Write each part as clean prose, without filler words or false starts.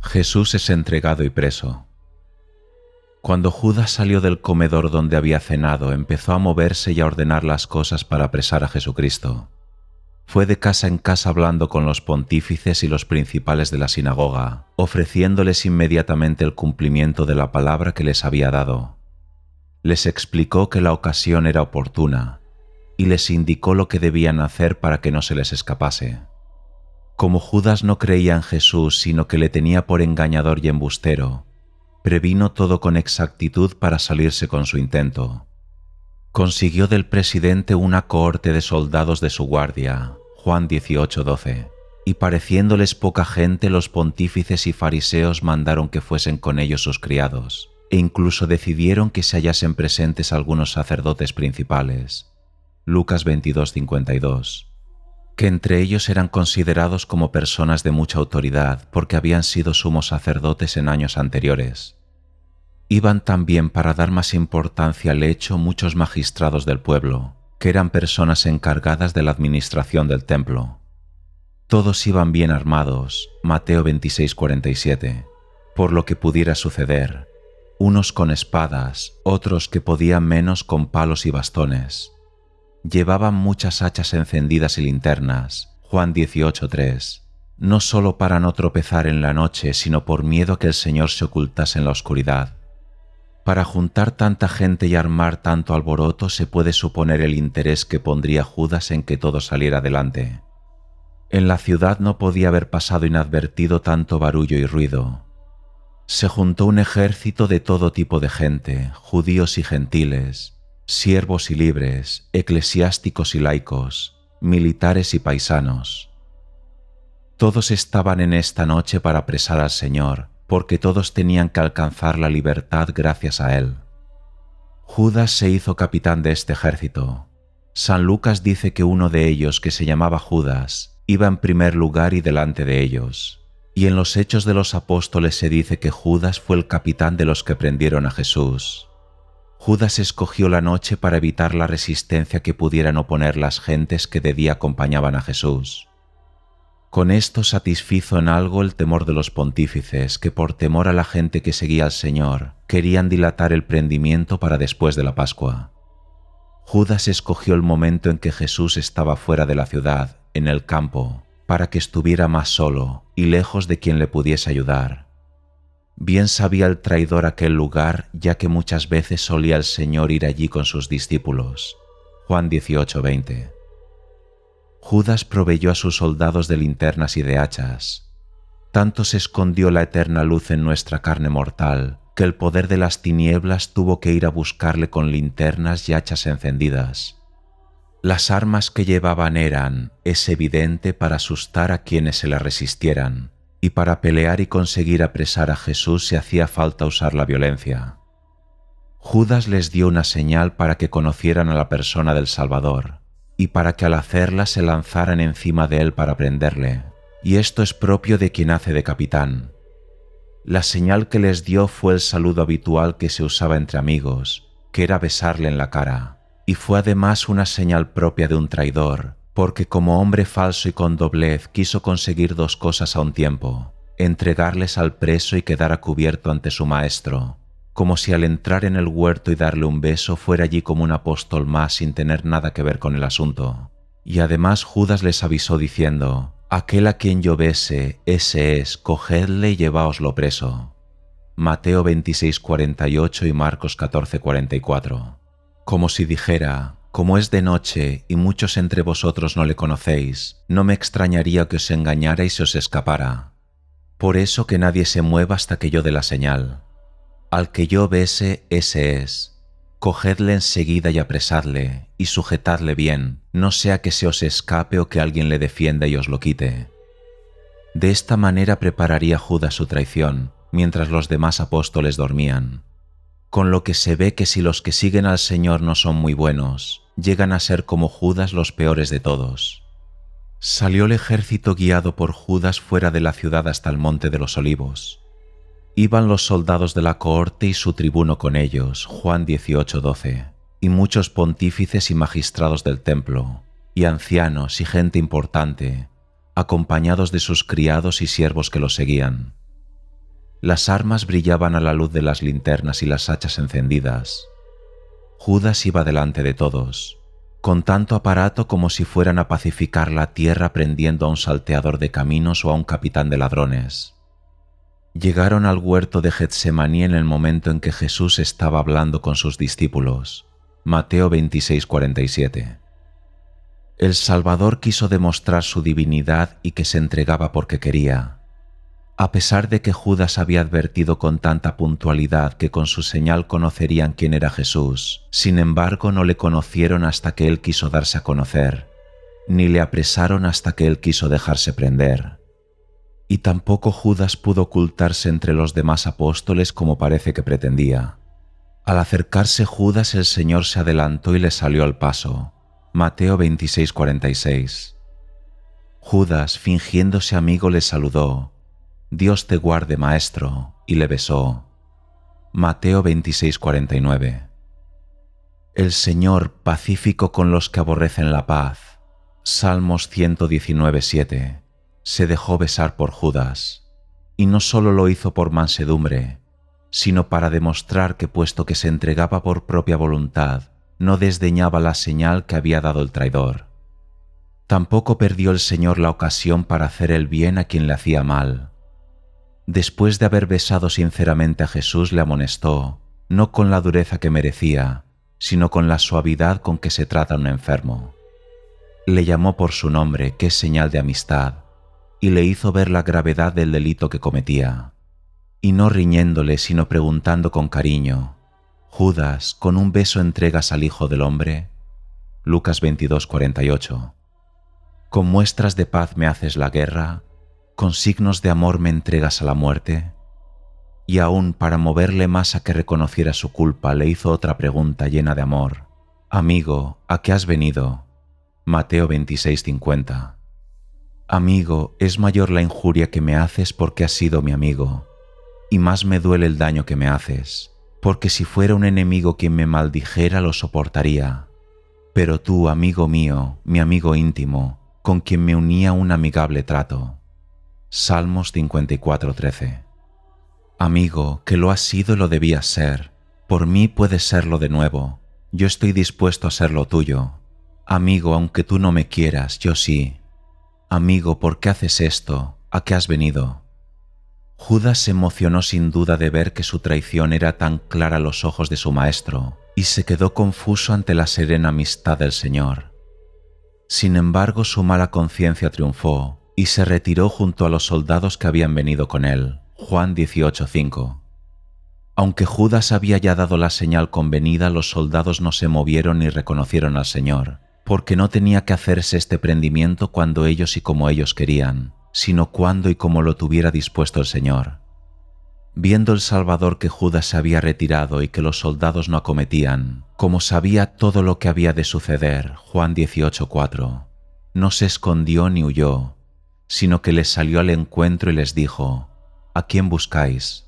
Jesús es entregado y preso. Cuando Judas salió del comedor donde había cenado, empezó a moverse y a ordenar las cosas para apresar a Jesucristo. Fue de casa en casa hablando con los pontífices y los principales de la sinagoga, ofreciéndoles inmediatamente el cumplimiento de la palabra que les había dado. Les explicó que la ocasión era oportuna y les indicó lo que debían hacer para que no se les escapase. Como Judas no creía en Jesús, sino que le tenía por engañador y embustero, previno todo con exactitud para salirse con su intento. Consiguió del presidente una cohorte de soldados de su guardia, Juan 18:12, y pareciéndoles poca gente, los pontífices y fariseos mandaron que fuesen con ellos sus criados, e incluso decidieron que se hallasen presentes algunos sacerdotes principales, Lucas 22:52, que entre ellos eran considerados como personas de mucha autoridad porque habían sido sumos sacerdotes en años anteriores. Iban también, para dar más importancia al hecho, muchos magistrados del pueblo, que eran personas encargadas de la administración del templo. Todos iban bien armados, Mateo 26:47, por lo que pudiera suceder, unos con espadas, otros que podían menos con palos y bastones. Llevaban muchas hachas encendidas y linternas, Juan 18:3, no solo para no tropezar en la noche, sino por miedo a que el Señor se ocultase en la oscuridad. Para juntar tanta gente y armar tanto alboroto se puede suponer el interés que pondría Judas en que todo saliera adelante. En la ciudad no podía haber pasado inadvertido tanto barullo y ruido. Se juntó un ejército de todo tipo de gente, judíos y gentiles, siervos y libres, eclesiásticos y laicos, militares y paisanos. Todos estaban en esta noche para apresar al Señor, porque todos tenían que alcanzar la libertad gracias a Él. Judas se hizo capitán de este ejército. San Lucas dice que uno de ellos, que se llamaba Judas, iba en primer lugar y delante de ellos. Y en los Hechos de los Apóstoles se dice que Judas fue el capitán de los que prendieron a Jesús. Judas escogió la noche para evitar la resistencia que pudieran oponer las gentes que de día acompañaban a Jesús. Con esto satisfizo en algo el temor de los pontífices, que por temor a la gente que seguía al Señor, querían dilatar el prendimiento para después de la Pascua. Judas escogió el momento en que Jesús estaba fuera de la ciudad, en el campo, para que estuviera más solo y lejos de quien le pudiese ayudar. Bien sabía el traidor aquel lugar, ya que muchas veces solía el Señor ir allí con sus discípulos. Juan 18:20. Judas proveyó a sus soldados de linternas y de hachas. Tanto se escondió la eterna luz en nuestra carne mortal, que el poder de las tinieblas tuvo que ir a buscarle con linternas y hachas encendidas. Las armas que llevaban eran, es evidente, para asustar a quienes se le resistieran, y para pelear y conseguir apresar a Jesús se hacía falta usar la violencia. Judas les dio una señal para que conocieran a la persona del Salvador, y para que al hacerla se lanzaran encima de él para prenderle, y esto es propio de quien hace de capitán. La señal que les dio fue el saludo habitual que se usaba entre amigos, que era besarle en la cara, y fue además una señal propia de un traidor, porque como hombre falso y con doblez quiso conseguir dos cosas a un tiempo: entregarles al preso y quedar a cubierto ante su maestro, como si al entrar en el huerto y darle un beso fuera allí como un apóstol más sin tener nada que ver con el asunto. Y además Judas les avisó diciendo: aquel a quien yo bese, ese es, cogedle y lleváoslo preso. Mateo 26:48 y Marcos 14:44. Como si dijera: como es de noche y muchos entre vosotros no le conocéis, no me extrañaría que os engañara y se os escapara. Por eso que nadie se mueva hasta que yo dé la señal. Al que yo bese, ese es. Cogedle enseguida y apresadle, y sujetadle bien, no sea que se os escape o que alguien le defienda y os lo quite. De esta manera prepararía Judas su traición, mientras los demás apóstoles dormían. Con lo que se ve que si los que siguen al Señor no son muy buenos, llegan a ser como Judas los peores de todos. Salió el ejército guiado por Judas fuera de la ciudad hasta el monte de los Olivos. Iban los soldados de la cohorte y su tribuno con ellos, Juan 18:12, y muchos pontífices y magistrados del templo, y ancianos y gente importante, acompañados de sus criados y siervos que los seguían. Las armas brillaban a la luz de las linternas y las hachas encendidas. Judas iba delante de todos, con tanto aparato como si fueran a pacificar la tierra prendiendo a un salteador de caminos o a un capitán de ladrones. Llegaron al huerto de Getsemaní en el momento en que Jesús estaba hablando con sus discípulos. Mateo 26:47. El Salvador quiso demostrar su divinidad y que se entregaba porque quería. A pesar de que Judas había advertido con tanta puntualidad que con su señal conocerían quién era Jesús, sin embargo no le conocieron hasta que él quiso darse a conocer, ni le apresaron hasta que él quiso dejarse prender. Y tampoco Judas pudo ocultarse entre los demás apóstoles como parece que pretendía. Al acercarse Judas, el Señor se adelantó y le salió al paso. Mateo 26:46. Judas, fingiéndose amigo, le saludó. Dios te guarde, maestro, y le besó. Mateo 26:49. El Señor, pacífico con los que aborrecen la paz. Salmos 119:7. Se dejó besar por Judas, y no solo lo hizo por mansedumbre, sino para demostrar que, puesto que se entregaba por propia voluntad, no desdeñaba la señal que había dado el traidor. Tampoco perdió el Señor la ocasión para hacer el bien a quien le hacía mal. Después de haber besado sinceramente a Jesús, le amonestó, no con la dureza que merecía, sino con la suavidad con que se trata a un enfermo. Le llamó por su nombre, que es señal de amistad, y le hizo ver la gravedad del delito que cometía. Y no riñéndole, sino preguntando con cariño, «Judas, ¿con un beso entregas al Hijo del Hombre?» Lucas 22:48. «¿Con muestras de paz me haces la guerra? ¿Con signos de amor me entregas a la muerte?» Y aún para moverle más a que reconociera su culpa, le hizo otra pregunta llena de amor. «Amigo, ¿a qué has venido?» Mateo 26:50. «Amigo, es mayor la injuria que me haces porque has sido mi amigo, y más me duele el daño que me haces, porque si fuera un enemigo quien me maldijera lo soportaría. Pero tú, amigo mío, mi amigo íntimo, con quien me unía un amigable trato». Salmos 54:13. «Amigo, que lo has sido y lo debías ser. Por mí puedes serlo de nuevo. Yo estoy dispuesto a ser lo tuyo. Amigo, aunque tú no me quieras, yo sí. Amigo, ¿por qué haces esto? ¿A qué has venido?» Judas se emocionó sin duda de ver que su traición era tan clara a los ojos de su maestro, y se quedó confuso ante la serena amistad del Señor. Sin embargo, su mala conciencia triunfó, y se retiró junto a los soldados que habían venido con él. Juan 18:5. Aunque Judas había ya dado la señal convenida, los soldados no se movieron ni reconocieron al Señor, porque no tenía que hacerse este prendimiento cuando ellos y como ellos querían, sino cuando y como lo tuviera dispuesto el Señor. Viendo el Salvador que Judas se había retirado y que los soldados no acometían, como sabía todo lo que había de suceder, Juan 18:4, no se escondió ni huyó, sino que les salió al encuentro y les dijo, «¿A quién buscáis?»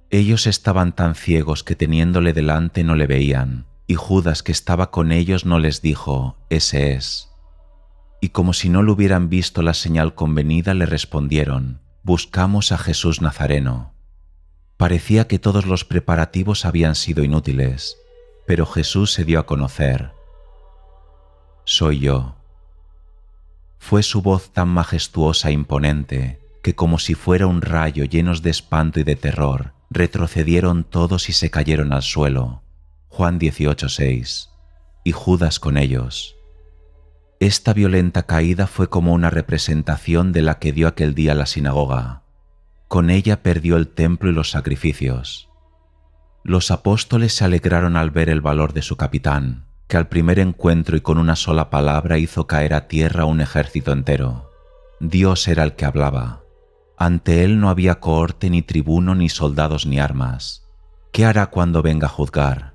Ellos estaban tan ciegos que teniéndole delante no le veían, y Judas, que estaba con ellos, no les dijo, «Ese es». Y como si no lo hubieran visto la señal convenida, le respondieron, «Buscamos a Jesús Nazareno». Parecía que todos los preparativos habían sido inútiles, pero Jesús se dio a conocer. «Soy yo». Fue su voz tan majestuosa e imponente que, como si fuera un rayo, llenos de espanto y de terror, retrocedieron todos y se cayeron al suelo. Juan 18:6. Y Judas con ellos. Esta violenta caída fue como una representación de la que dio aquel día la sinagoga. Con ella perdió el templo y los sacrificios. Los apóstoles se alegraron al ver el valor de su capitán, que al primer encuentro y con una sola palabra hizo caer a tierra un ejército entero. Dios era el que hablaba. Ante él no había cohorte, ni tribuno, ni soldados, ni armas. ¿Qué hará cuando venga a juzgar?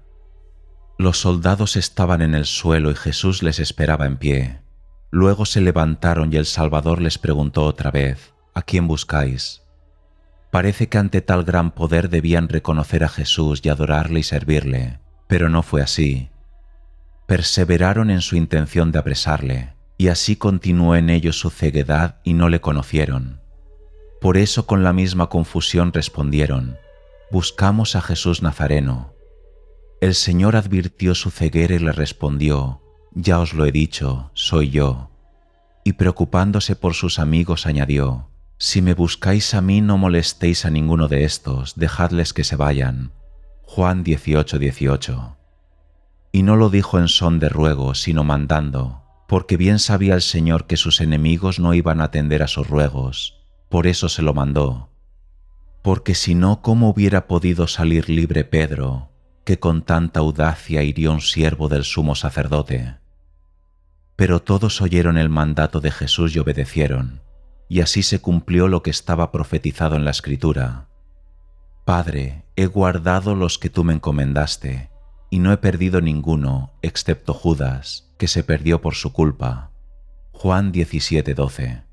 Los soldados estaban en el suelo y Jesús les esperaba en pie. Luego se levantaron y el Salvador les preguntó otra vez, «¿A quién buscáis?» Parece que ante tal gran poder debían reconocer a Jesús y adorarle y servirle, pero no fue así. Perseveraron en su intención de apresarle, y así continuó en ellos su ceguedad y no le conocieron. Por eso con la misma confusión respondieron: «Buscamos a Jesús Nazareno». El Señor advirtió su ceguera y le respondió: «Ya os lo he dicho, soy yo». Y preocupándose por sus amigos añadió: «Si me buscáis a mí, no molestéis a ninguno de estos, dejadles que se vayan». Juan 18:18. Y no lo dijo en son de ruego, sino mandando, porque bien sabía el Señor que sus enemigos no iban a atender a sus ruegos. Por eso se lo mandó. Porque si no, ¿cómo hubiera podido salir libre Pedro, que con tanta audacia hirió a un siervo del sumo sacerdote? Pero todos oyeron el mandato de Jesús y obedecieron, y así se cumplió lo que estaba profetizado en la Escritura: «Padre, he guardado los que tú me encomendaste, y no he perdido ninguno, excepto Judas, que se perdió por su culpa». Juan 17:12.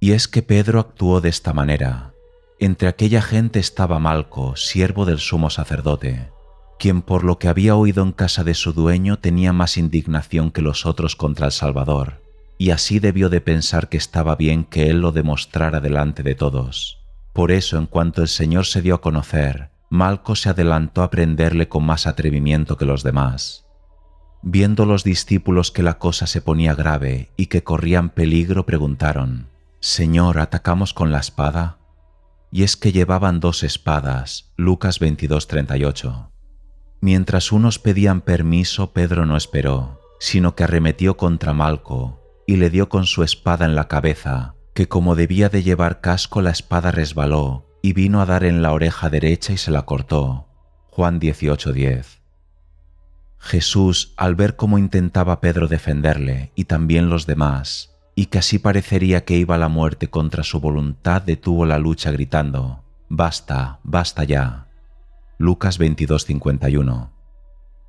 Y es que Pedro actuó de esta manera. Entre aquella gente estaba Malco, siervo del sumo sacerdote, quien por lo que había oído en casa de su dueño tenía más indignación que los otros contra el Salvador, y así debió de pensar que estaba bien que él lo demostrara delante de todos. Por eso, en cuanto el Señor se dio a conocer, Malco se adelantó a prenderle con más atrevimiento que los demás. Viendo los discípulos que la cosa se ponía grave y que corrían peligro, preguntaron: «Señor, ¿atacamos con la espada?». Y es que llevaban 2 espadas, Lucas 22:38. Mientras unos pedían permiso, Pedro no esperó, sino que arremetió contra Malco y le dio con su espada en la cabeza, que como debía de llevar casco, la espada resbaló y vino a dar en la oreja derecha y se la cortó. Juan 18:10. Jesús, al ver cómo intentaba Pedro defenderle y también los demás, y que así parecería que iba a la muerte contra su voluntad, detuvo la lucha gritando: «Basta, basta ya». Lucas 22:51.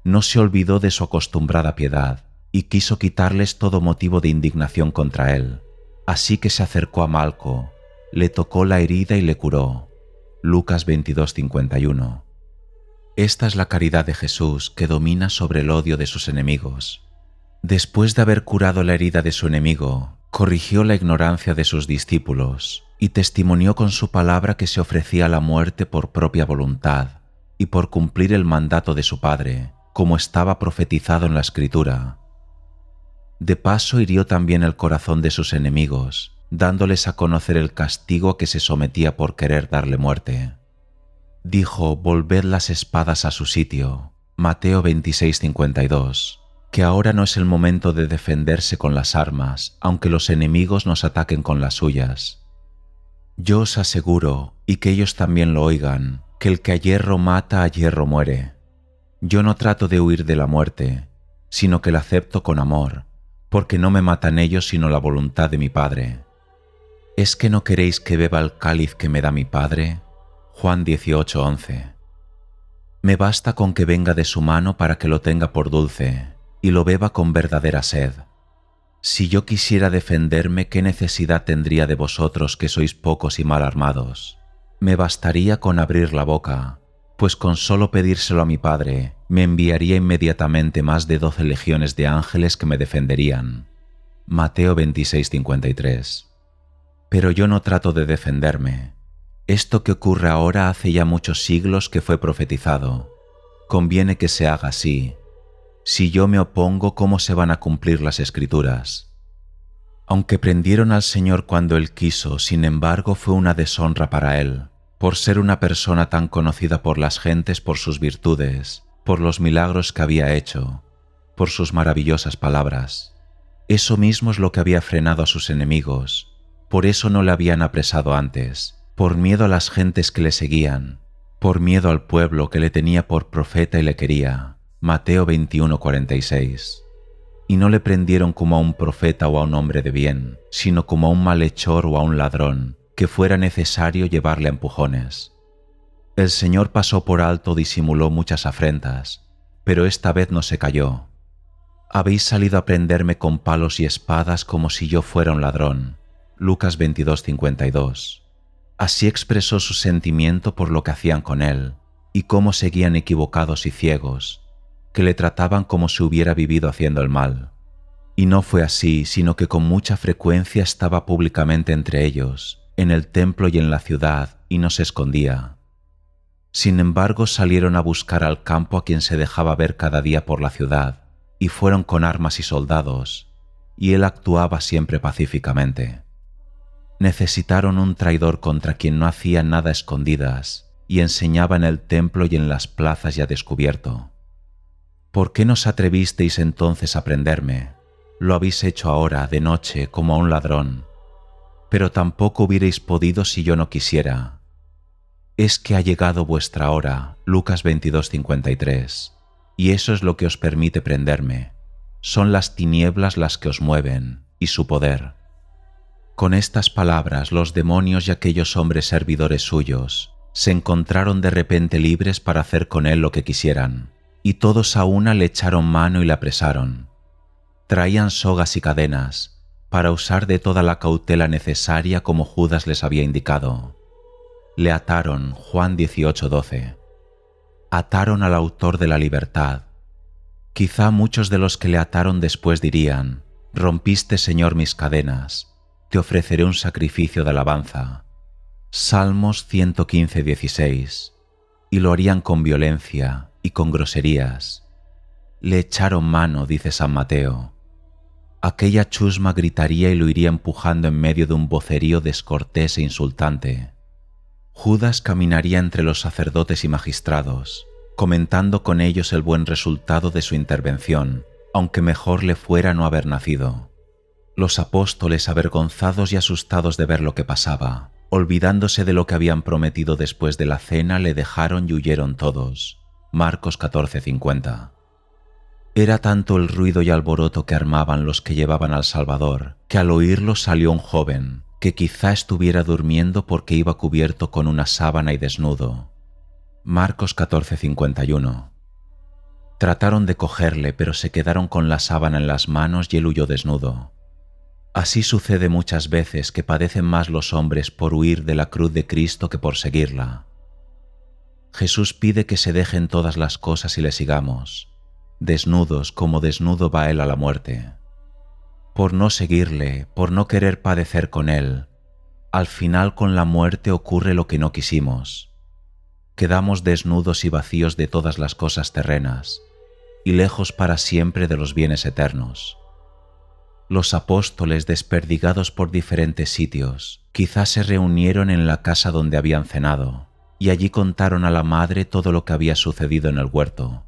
No se olvidó de su acostumbrada piedad y quiso quitarles todo motivo de indignación contra él. Así que se acercó a Malco, le tocó la herida y le curó. Lucas 22:51. Esta es la caridad de Jesús, que domina sobre el odio de sus enemigos. Después de haber curado la herida de su enemigo, corrigió la ignorancia de sus discípulos y testimonió con su palabra que se ofrecía a la muerte por propia voluntad y por cumplir el mandato de su Padre, como estaba profetizado en la Escritura. De paso hirió también el corazón de sus enemigos, dándoles a conocer el castigo a que se sometía por querer darle muerte. Dijo: «Volved las espadas a su sitio». Mateo 26:52. Que ahora no es el momento de defenderse con las armas, aunque los enemigos nos ataquen con las suyas. Yo os aseguro, y que ellos también lo oigan, que el que a hierro mata, a hierro muere. Yo no trato de huir de la muerte, sino que la acepto con amor, porque no me matan ellos sino la voluntad de mi Padre. ¿Es que no queréis que beba el cáliz que me da mi Padre? Juan 18:11. Me basta con que venga de su mano para que lo tenga por dulce y lo beba con verdadera sed. Si yo quisiera defenderme, ¿qué necesidad tendría de vosotros, que sois pocos y mal armados? Me bastaría con abrir la boca, pues con solo pedírselo a mi Padre, me enviaría inmediatamente más de 12 legiones de ángeles que me defenderían. Mateo 26:53. Pero yo no trato de defenderme. Esto que ocurre ahora hace ya muchos siglos que fue profetizado. Conviene que se haga así. Si yo me opongo, ¿cómo se van a cumplir las Escrituras? Aunque prendieron al Señor cuando Él quiso, sin embargo fue una deshonra para Él, por ser una persona tan conocida por las gentes por sus virtudes, por los milagros que había hecho, por sus maravillosas palabras. Eso mismo es lo que había frenado a sus enemigos, por eso no le habían apresado antes, por miedo a las gentes que le seguían, por miedo al pueblo que le tenía por profeta y le quería. Mateo 21:46. Y no le prendieron como a un profeta o a un hombre de bien, sino como a un malhechor o a un ladrón, que fuera necesario llevarle a empujones. El Señor pasó por alto, disimuló muchas afrentas, pero esta vez no se cayó. Habéis salido a prenderme con palos y espadas como si yo fuera un ladrón. Lucas 22:52. Así expresó su sentimiento por lo que hacían con él, y cómo seguían equivocados y ciegos, que le trataban como si hubiera vivido haciendo el mal. Y no fue así, sino que con mucha frecuencia estaba públicamente entre ellos, en el templo y en la ciudad, y no se escondía. Sin embargo, salieron a buscar al campo a quien se dejaba ver cada día por la ciudad, y fueron con armas y soldados, y él actuaba siempre pacíficamente. Necesitaron un traidor contra quien no hacía nada a escondidas, y enseñaba en el templo y en las plazas y a descubierto. ¿Por qué no os atrevisteis entonces a prenderme? Lo habéis hecho ahora, de noche, como a un ladrón. Pero tampoco hubierais podido si yo no quisiera. Es que ha llegado vuestra hora, Lucas 22:53, y eso es lo que os permite prenderme. Son las tinieblas las que os mueven, y su poder. Con estas palabras, los demonios y aquellos hombres servidores suyos se encontraron de repente libres para hacer con él lo que quisieran, y todos a una le echaron mano y le apresaron. Traían sogas y cadenas, para usar de toda la cautela necesaria como Judas les había indicado. Le ataron, Juan 18:12. Ataron al autor de la libertad. Quizá muchos de los que le ataron después dirían: «Rompiste, Señor, mis cadenas, te ofreceré un sacrificio de alabanza». Salmos 115:16. Y lo harían con violencia y con groserías. Le echaron mano, dice San Mateo. Aquella chusma gritaría y lo iría empujando en medio de un vocerío descortés e insultante. Judas caminaría entre los sacerdotes y magistrados, comentando con ellos el buen resultado de su intervención, aunque mejor le fuera no haber nacido. Los apóstoles, avergonzados y asustados de ver lo que pasaba, olvidándose de lo que habían prometido después de la cena, le dejaron y huyeron todos. Marcos 14:50. Era tanto el ruido y alboroto que armaban los que llevaban al Salvador, que al oírlo salió un joven, que quizá estuviera durmiendo porque iba cubierto con una sábana y desnudo. Marcos 14:51. Trataron de cogerle, pero se quedaron con la sábana en las manos y él huyó desnudo. Así sucede muchas veces, que padecen más los hombres por huir de la cruz de Cristo que por seguirla. Jesús pide que se dejen todas las cosas y le sigamos, desnudos como desnudo va él a la muerte. Por no seguirle, por no querer padecer con él, al final con la muerte ocurre lo que no quisimos. Quedamos desnudos y vacíos de todas las cosas terrenas, y lejos para siempre de los bienes eternos. Los apóstoles, desperdigados por diferentes sitios, quizás se reunieron en la casa donde habían cenado, y allí contaron a la madre todo lo que había sucedido en el huerto.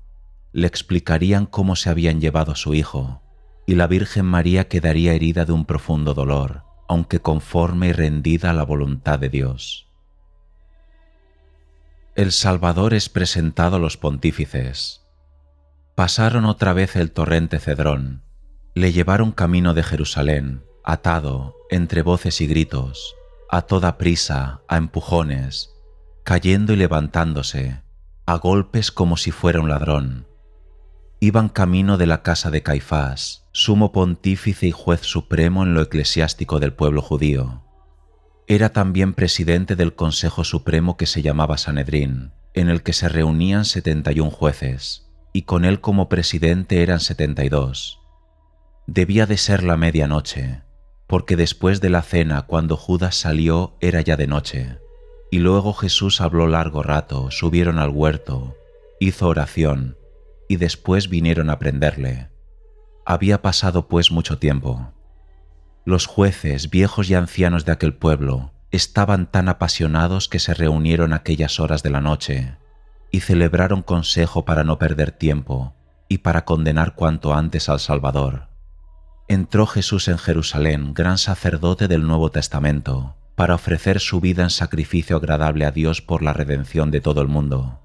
Le explicarían cómo se habían llevado a su hijo, y la Virgen María quedaría herida de un profundo dolor, aunque conforme y rendida a la voluntad de Dios. El Salvador es presentado a los pontífices. Pasaron otra vez el torrente Cedrón. Le llevaron camino de Jerusalén, atado, entre voces y gritos, a toda prisa, a empujones, cayendo y levantándose, a golpes como si fuera un ladrón. Iban camino de la casa de Caifás, sumo pontífice y juez supremo en lo eclesiástico del pueblo judío. Era también presidente del Consejo Supremo que se llamaba Sanedrín, en el que se reunían 71 jueces, y con él como presidente eran 72. Debía de ser la medianoche, porque después de la cena, cuando Judas salió, era ya de noche. Y luego Jesús habló largo rato, subieron al huerto, hizo oración, y después vinieron a prenderle. Había pasado pues mucho tiempo. Los jueces, viejos y ancianos de aquel pueblo, estaban tan apasionados que se reunieron a aquellas horas de la noche, y celebraron consejo para no perder tiempo, y para condenar cuanto antes al Salvador. Entró Jesús en Jerusalén, gran sacerdote del Nuevo Testamento, para ofrecer su vida en sacrificio agradable a Dios por la redención de todo el mundo.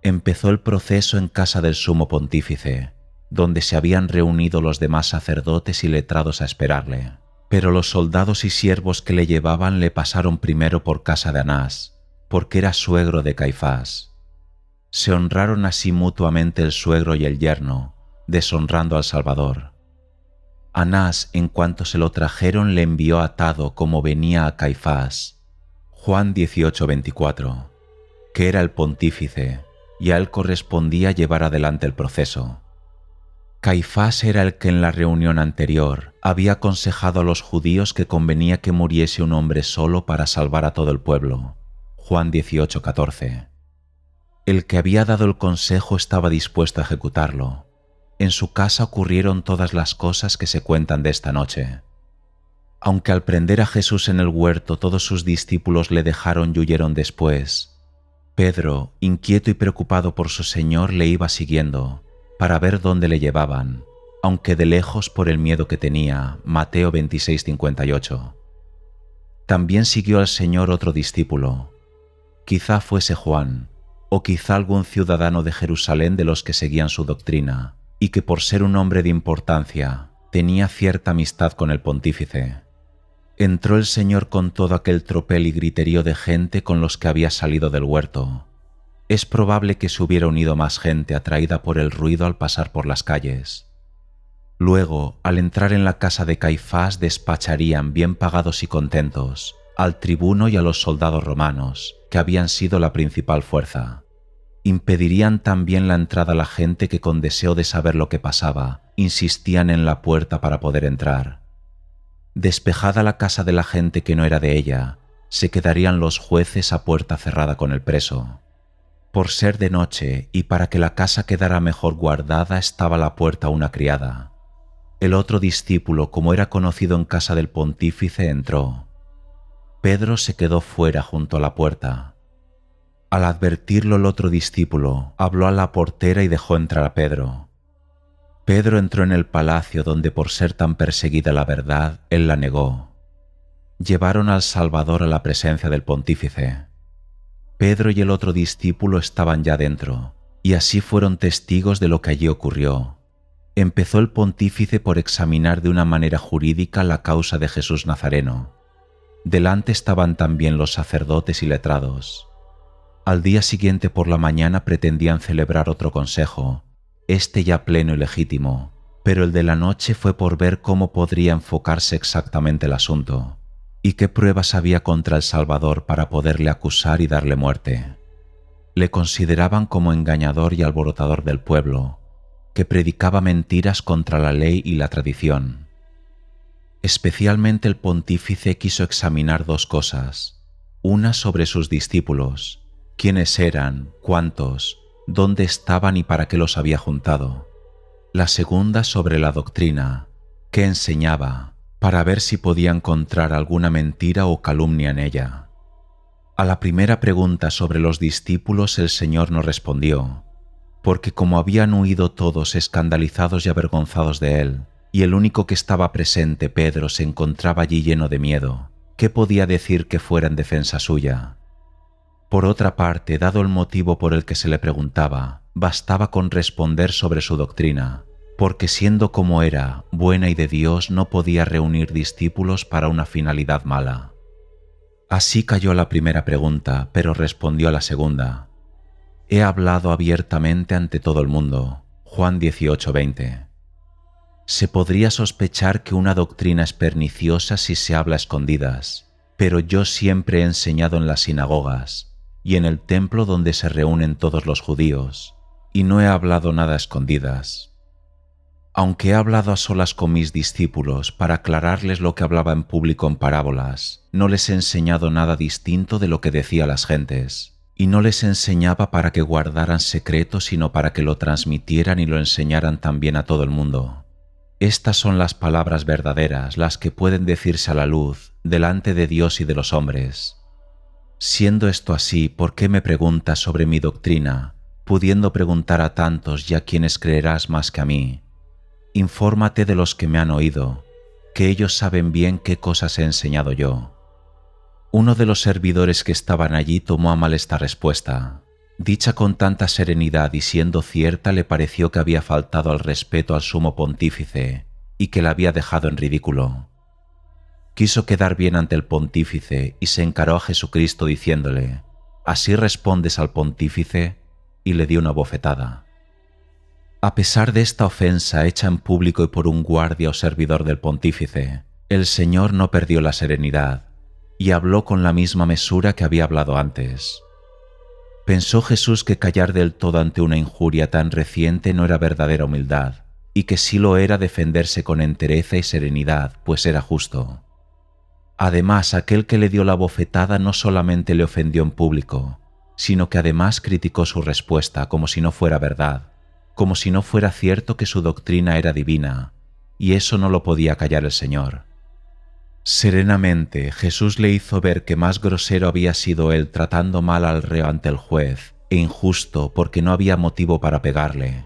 Empezó el proceso en casa del sumo pontífice, donde se habían reunido los demás sacerdotes y letrados a esperarle. Pero los soldados y siervos que le llevaban le pasaron primero por casa de Anás, porque era suegro de Caifás. Se honraron así mutuamente el suegro y el yerno, deshonrando al Salvador. Anás, en cuanto se lo trajeron, le envió atado como venía a Caifás, Juan 18:24, que era el pontífice, y a él correspondía llevar adelante el proceso. Caifás era el que en la reunión anterior había aconsejado a los judíos que convenía que muriese un hombre solo para salvar a todo el pueblo. Juan 18:14. El que había dado el consejo estaba dispuesto a ejecutarlo. En su casa ocurrieron todas las cosas que se cuentan de esta noche. Aunque al prender a Jesús en el huerto todos sus discípulos le dejaron y huyeron después, Pedro, inquieto y preocupado por su Señor, le iba siguiendo para ver dónde le llevaban, aunque de lejos por el miedo que tenía. Mateo 26:58. También siguió al Señor otro discípulo. Quizá fuese Juan, o quizá algún ciudadano de Jerusalén de los que seguían su doctrina, y que por ser un hombre de importancia tenía cierta amistad con el pontífice. Entró el Señor con todo aquel tropel y griterío de gente con los que había salido del huerto. Es probable que se hubiera unido más gente atraída por el ruido al pasar por las calles. Luego, al entrar en la casa de Caifás, despacharían bien pagados y contentos al tribuno y a los soldados romanos, que habían sido la principal fuerza. Impedirían también la entrada a la gente que, con deseo de saber lo que pasaba, insistían en la puerta para poder entrar. Despejada la casa de la gente que no era de ella, se quedarían los jueces a puerta cerrada con el preso. Por ser de noche y para que la casa quedara mejor guardada, estaba a la puerta una criada. El otro discípulo, como era conocido en casa del pontífice, entró. Pedro se quedó fuera junto a la puerta. Al advertirlo el otro discípulo, habló a la portera y dejó entrar a Pedro. Pedro entró en el palacio donde, por ser tan perseguida la verdad, él la negó. Llevaron al Salvador a la presencia del pontífice. Pedro y el otro discípulo estaban ya dentro, y así fueron testigos de lo que allí ocurrió. Empezó el pontífice por examinar de una manera jurídica la causa de Jesús Nazareno. Delante estaban también los sacerdotes y letrados. Al día siguiente por la mañana pretendían celebrar otro consejo, este ya pleno y legítimo, pero el de la noche fue por ver cómo podría enfocarse exactamente el asunto y qué pruebas había contra el Salvador para poderle acusar y darle muerte. Le consideraban como engañador y alborotador del pueblo, que predicaba mentiras contra la ley y la tradición. Especialmente el pontífice quiso examinar dos cosas: una sobre sus discípulos, quiénes eran, cuántos, dónde estaban y para qué los había juntado; la segunda sobre la doctrina, qué enseñaba, para ver si podía encontrar alguna mentira o calumnia en ella. A la primera pregunta sobre los discípulos el Señor no respondió, porque como habían huido todos escandalizados y avergonzados de él, y el único que estaba presente, Pedro, se encontraba allí lleno de miedo, ¿qué podía decir que fuera en defensa suya? Por otra parte, dado el motivo por el que se le preguntaba, bastaba con responder sobre su doctrina, porque siendo como era, buena y de Dios, no podía reunir discípulos para una finalidad mala. Así cayó la primera pregunta, pero respondió a la segunda. He hablado abiertamente ante todo el mundo. Juan 18:20. Se podría sospechar que una doctrina es perniciosa si se habla a escondidas, pero yo siempre he enseñado en las sinagogas y en el templo donde se reúnen todos los judíos, y no he hablado nada a escondidas. Aunque he hablado a solas con mis discípulos para aclararles lo que hablaba en público en parábolas, no les he enseñado nada distinto de lo que decía a las gentes, y no les enseñaba para que guardaran secreto, sino para que lo transmitieran y lo enseñaran también a todo el mundo. Estas son las palabras verdaderas, las que pueden decirse a la luz, delante de Dios y de los hombres. Siendo esto así, ¿por qué me preguntas sobre mi doctrina, pudiendo preguntar a tantos y a quienes creerás más que a mí? Infórmate de los que me han oído, que ellos saben bien qué cosas he enseñado yo. Uno de los servidores que estaban allí tomó a mal esta respuesta. Dicha con tanta serenidad y siendo cierta, le pareció que había faltado al respeto al sumo pontífice y que la había dejado en ridículo. Quiso quedar bien ante el pontífice y se encaró a Jesucristo diciéndole: ¿así respondes al pontífice? Y le dio una bofetada. A pesar de esta ofensa hecha en público y por un guardia o servidor del pontífice, el Señor no perdió la serenidad y habló con la misma mesura que había hablado antes. Pensó Jesús que callar del todo ante una injuria tan reciente no era verdadera humildad, y que si lo era defenderse con entereza y serenidad, pues era justo. Además, aquel que le dio la bofetada no solamente le ofendió en público, sino que además criticó su respuesta como si no fuera verdad, como si no fuera cierto que su doctrina era divina, y eso no lo podía callar el Señor. Serenamente, Jesús le hizo ver que más grosero había sido él tratando mal al reo ante el juez, e injusto porque no había motivo para pegarle.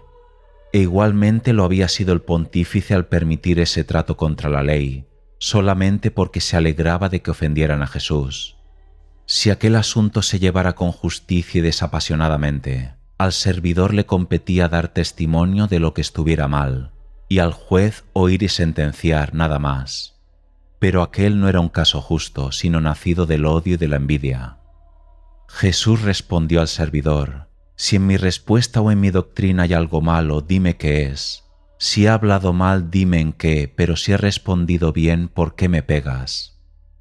E igualmente lo había sido el pontífice al permitir ese trato contra la ley, solamente porque se alegraba de que ofendieran a Jesús. Si aquel asunto se llevara con justicia y desapasionadamente, al servidor le competía dar testimonio de lo que estuviera mal, y al juez oír y sentenciar nada más. Pero aquel no era un caso justo, sino nacido del odio y de la envidia. Jesús respondió al servidor: si en mi respuesta o en mi doctrina hay algo malo, dime qué es. Si he hablado mal, dime en qué, pero si he respondido bien, ¿por qué me pegas?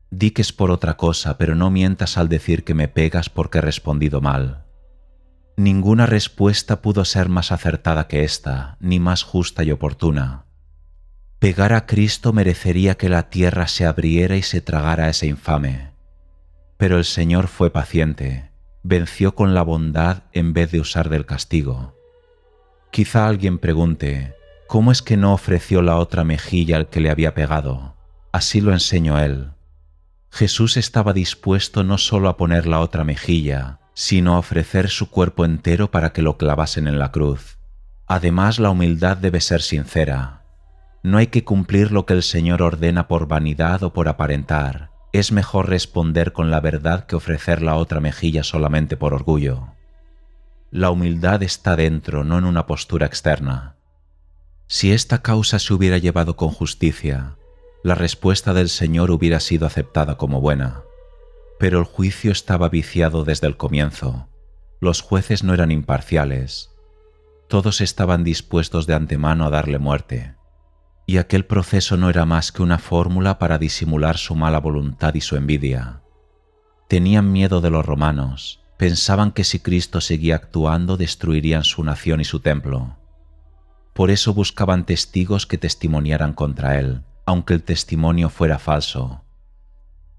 Di que es por otra cosa, pero no mientas al decir que me pegas porque he respondido mal. Ninguna respuesta pudo ser más acertada que esta, ni más justa y oportuna. Pegar a Cristo merecería que la tierra se abriera y se tragara a ese infame. Pero el Señor fue paciente, venció con la bondad en vez de usar del castigo. Quizá alguien pregunte: ¿cómo es que no ofreció la otra mejilla al que le había pegado? Así lo enseñó él. Jesús estaba dispuesto no solo a poner la otra mejilla, sino a ofrecer su cuerpo entero para que lo clavasen en la cruz. Además, la humildad debe ser sincera. No hay que cumplir lo que el Señor ordena por vanidad o por aparentar. Es mejor responder con la verdad que ofrecer la otra mejilla solamente por orgullo. La humildad está dentro, no en una postura externa. Si esta causa se hubiera llevado con justicia, la respuesta del Señor hubiera sido aceptada como buena. Pero el juicio estaba viciado desde el comienzo. Los jueces no eran imparciales. Todos estaban dispuestos de antemano a darle muerte. Y aquel proceso no era más que una fórmula para disimular su mala voluntad y su envidia. Tenían miedo de los romanos, pensaban que si Cristo seguía actuando destruirían su nación y su templo. Por eso buscaban testigos que testimoniaran contra él, aunque el testimonio fuera falso.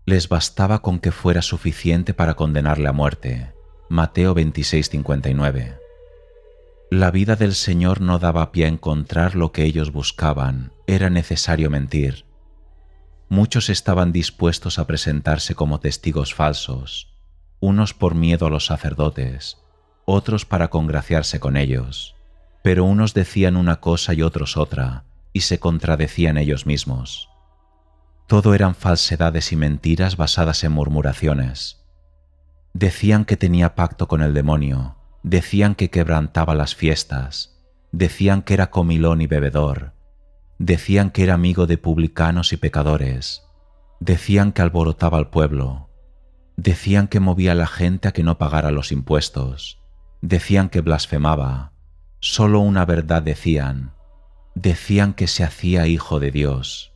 Les bastaba con que fuera suficiente para condenarle a muerte. Mateo 26:59. La vida del Señor no daba pie a encontrar lo que ellos buscaban, era necesario mentir. Muchos estaban dispuestos a presentarse como testigos falsos, unos por miedo a los sacerdotes, otros para congraciarse con ellos, pero unos decían una cosa y otros otra, y se contradecían ellos mismos. Todo eran falsedades y mentiras basadas en murmuraciones. Decían que tenía pacto con el demonio, decían que quebrantaba las fiestas, decían que era comilón y bebedor, decían que era amigo de publicanos y pecadores, decían que alborotaba al pueblo, decían que movía a la gente a que no pagara los impuestos, decían que blasfemaba, solo una verdad decían que se hacía hijo de Dios.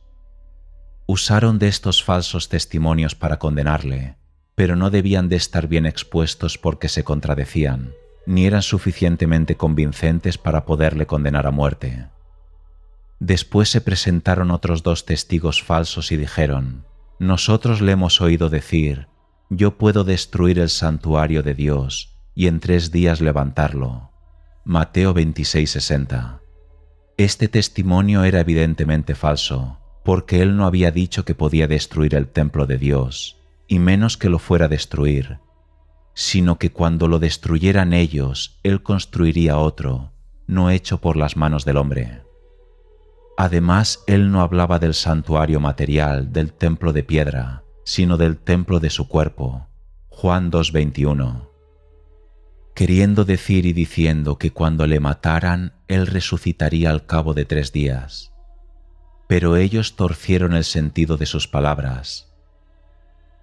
Usaron de estos falsos testimonios para condenarle, pero no debían de estar bien expuestos porque se contradecían, ni eran suficientemente convincentes para poderle condenar a muerte. Después se presentaron otros 2 testigos falsos y dijeron: nosotros le hemos oído decir: yo puedo destruir el santuario de Dios y en 3 días levantarlo. Mateo 26:60. Este testimonio era evidentemente falso, porque él no había dicho que podía destruir el templo de Dios, y menos que lo fuera a destruir, sino que cuando lo destruyeran ellos, él construiría otro, no hecho por las manos del hombre. Además, él no hablaba del santuario material, del templo de piedra, sino del templo de su cuerpo. Juan 2:21. Queriendo decir y diciendo que cuando le mataran, él resucitaría al cabo de 3 días. Pero ellos torcieron el sentido de sus palabras.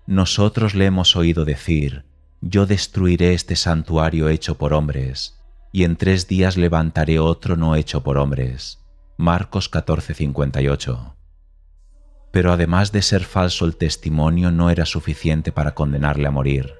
Nosotros le hemos oído decir: yo destruiré este santuario hecho por hombres, y en 3 días levantaré otro no hecho por hombres. Marcos 14:58. Pero además de ser falso el testimonio, no era suficiente para condenarle a morir.